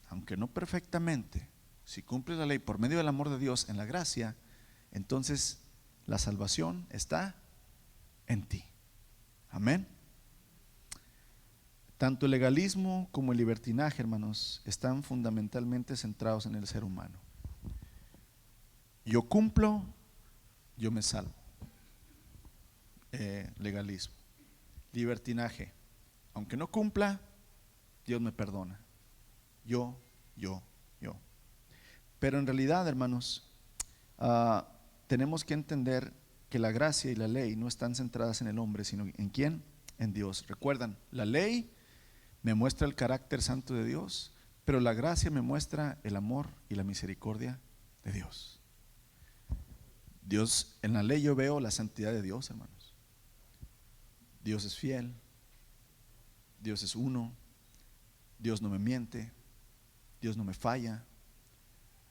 aunque no perfectamente, si cumples la ley por medio del amor de Dios en la gracia, entonces la salvación está en ti. Amén. Tanto el legalismo como el libertinaje, hermanos, están fundamentalmente centrados en el ser humano. Yo cumplo, yo me salvo. Legalismo. Libertinaje: aunque no cumpla, Dios me perdona. Yo. Pero en realidad, hermanos, tenemos que entender que la gracia y la ley no están centradas en el hombre, sino en ¿quién? En Dios. Recuerdan, la ley me muestra el carácter santo de Dios, pero la gracia me muestra el amor y la misericordia de Dios. Dios, en la ley yo veo la santidad de Dios, hermanos. Dios es fiel, Dios es uno, Dios no me miente, Dios no me falla,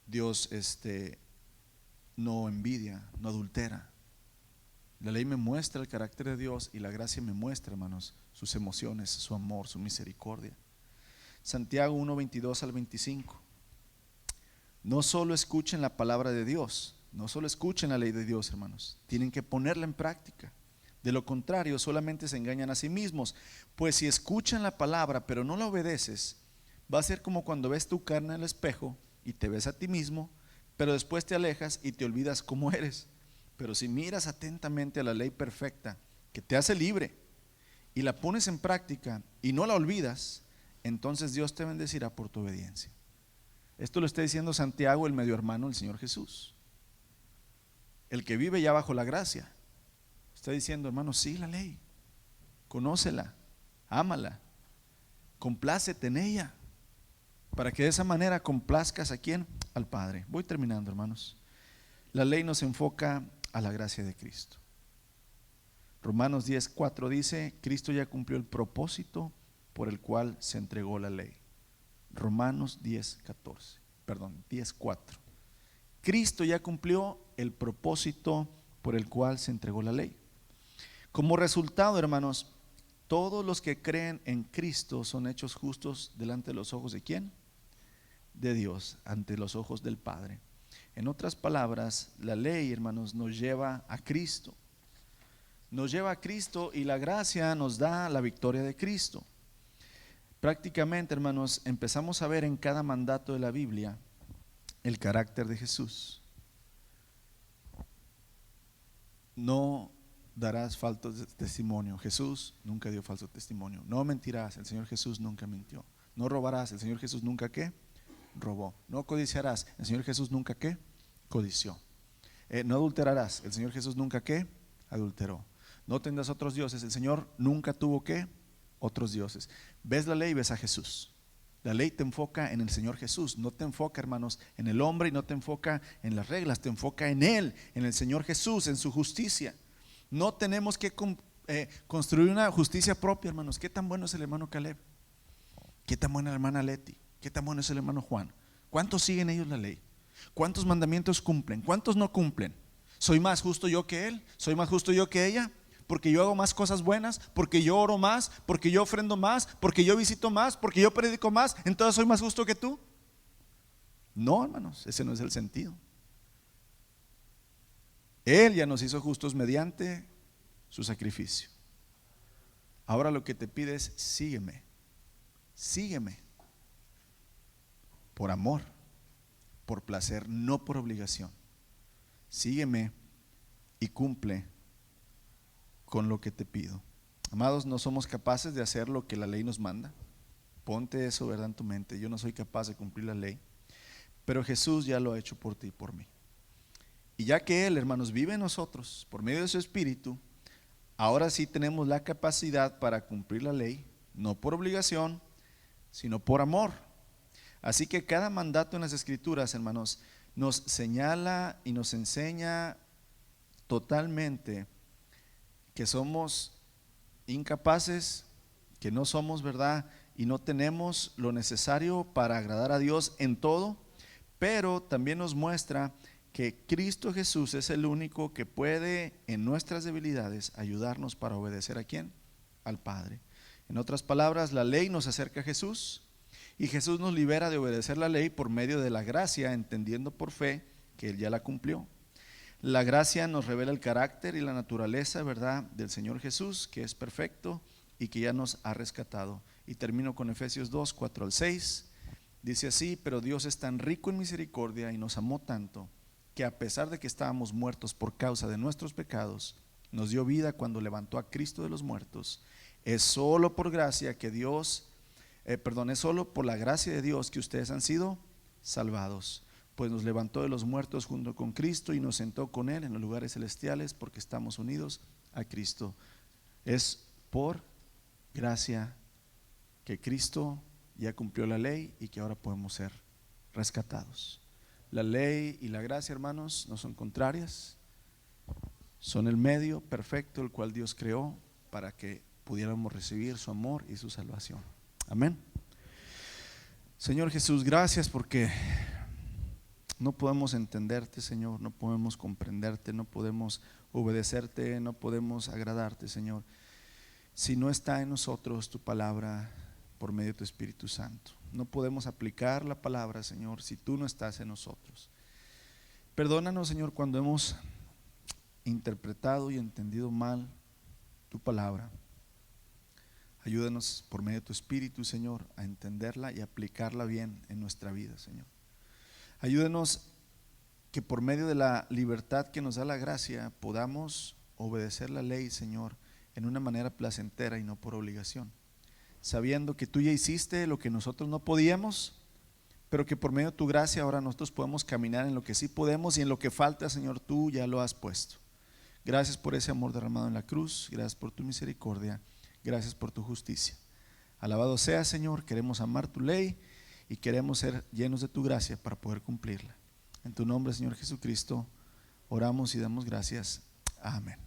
Dios no envidia, no adultera. La ley me muestra el carácter de Dios y la gracia me muestra, hermanos, sus emociones, su amor, su misericordia. Santiago 1, 22 al 25. No solo escuchen la palabra de Dios, no solo escuchen la ley de Dios, hermanos, tienen que ponerla en práctica. De lo contrario, solamente se engañan a sí mismos. Pues si escuchan la palabra pero no la obedeces, va a ser como cuando ves tu carne en el espejo y te ves a ti mismo, pero después te alejas y te olvidas cómo eres. Pero si miras atentamente a la ley perfecta que te hace libre y la pones en práctica y no la olvidas, entonces Dios te bendecirá por tu obediencia. Esto lo está diciendo Santiago, el medio hermano del Señor Jesús, el que vive ya bajo la gracia. Está diciendo, hermano, sí, la ley, conócela, ámala, complácete en ella, para que de esa manera complazcas ¿a quién? Al Padre. Voy terminando, hermanos. La ley nos enfoca a la gracia de Cristo. Romanos 10:4 dice: Cristo ya cumplió el propósito por el cual se entregó la ley. Romanos 10:4. Cristo ya cumplió el propósito por el cual se entregó la ley. Como resultado, hermanos, todos los que creen en Cristo son hechos justos delante de los ojos ¿de quién? De Dios, ante los ojos del Padre. En otras palabras, la ley, hermanos, nos lleva a Cristo. Nos lleva a Cristo y la gracia nos da la victoria de Cristo. Prácticamente, hermanos, empezamos a ver en cada mandato de la Biblia el carácter de Jesús. No darás falso testimonio. Jesús nunca dio falso testimonio. No mentirás. El Señor Jesús nunca mintió. No robarás. El Señor Jesús nunca ¿qué? Robó. No codiciarás. El Señor Jesús nunca ¿qué? Codició. No adulterarás. El Señor Jesús nunca ¿qué? Adulteró. No tendrás otros dioses. El Señor nunca tuvo ¿qué? Otros dioses. Ves la ley, ves a Jesús. La ley te enfoca en el Señor Jesús. No te enfoca, hermanos, en el hombre y no te enfoca en las reglas. Te enfoca en Él, en el Señor Jesús, en su justicia. No tenemos que construir una justicia propia, hermanos. ¿Qué tan bueno es el hermano Caleb? ¿Qué tan buena la hermana Leti? ¿Qué tan bueno es el hermano Juan? ¿Cuántos siguen ellos la ley? ¿Cuántos mandamientos cumplen? ¿Cuántos no cumplen? ¿Soy más justo yo que él? ¿Soy más justo yo que ella? Porque yo hago más cosas buenas, porque yo oro más, porque yo ofrendo más, porque yo visito más, porque yo predico más, entonces soy más justo que tú. No, hermanos, ese no es el sentido. Él ya nos hizo justos mediante su sacrificio. Ahora lo que te pide es sígueme, sígueme, por amor, por placer, no por obligación. Sígueme y cumple con lo que te pido. Amados, no somos capaces de hacer lo que la ley nos manda. Ponte eso, ¿verdad?, en tu mente. Yo no soy capaz de cumplir la ley, pero Jesús ya lo ha hecho por ti y por mí. Y ya que Él, hermanos, vive en nosotros por medio de su Espíritu, ahora sí tenemos la capacidad para cumplir la ley, no por obligación, sino por amor. Así que cada mandato en las Escrituras, hermanos, nos señala y nos enseña totalmente que somos incapaces, que no somos, ¿verdad?, y no tenemos lo necesario para agradar a Dios en todo, pero también nos muestra que Cristo Jesús es el único que puede en nuestras debilidades ayudarnos para obedecer ¿a quién? Al Padre. En otras palabras, la ley nos acerca a Jesús y Jesús nos libera de obedecer la ley por medio de la gracia, entendiendo por fe que Él ya la cumplió. La gracia nos revela el carácter y la naturaleza, ¿verdad?, del Señor Jesús, que es perfecto y que ya nos ha rescatado. Y termino con Efesios 2, 4 al 6. Dice así: pero Dios es tan rico en misericordia y nos amó tanto, que a pesar de que estábamos muertos por causa de nuestros pecados, nos dio vida cuando levantó a Cristo de los muertos. Es solo por gracia que es solo por la gracia de Dios que ustedes han sido salvados, pues nos levantó de los muertos junto con Cristo y nos sentó con Él en los lugares celestiales, porque estamos unidos a Cristo. Es por gracia que Cristo ya cumplió la ley y que ahora podemos ser rescatados. La ley y la gracia, hermanos, no son contrarias, son el medio perfecto el cual Dios creó para que pudiéramos recibir su amor y su salvación. Amén. Señor Jesús, gracias porque no podemos entenderte, Señor, no podemos comprenderte, no podemos obedecerte, no podemos agradarte, Señor, si no está en nosotros tu palabra por medio de tu Espíritu Santo. No podemos aplicar la palabra, Señor, si tú no estás en nosotros. Perdónanos, Señor, cuando hemos interpretado y entendido mal tu palabra. Ayúdanos por medio de tu Espíritu, Señor, a entenderla y aplicarla bien en nuestra vida, Señor. Ayúdanos que por medio de la libertad que nos da la gracia podamos obedecer la ley, Señor, en una manera placentera y no por obligación, sabiendo que tú ya hiciste lo que nosotros no podíamos, pero que por medio de tu gracia ahora nosotros podemos caminar en lo que sí podemos, y en lo que falta, Señor, tú ya lo has puesto. Gracias por ese amor derramado en la cruz, gracias por tu misericordia, gracias por tu justicia. Alabado sea, Señor, queremos amar tu ley y queremos ser llenos de tu gracia para poder cumplirla. En tu nombre, Señor Jesucristo, oramos y damos gracias. Amén.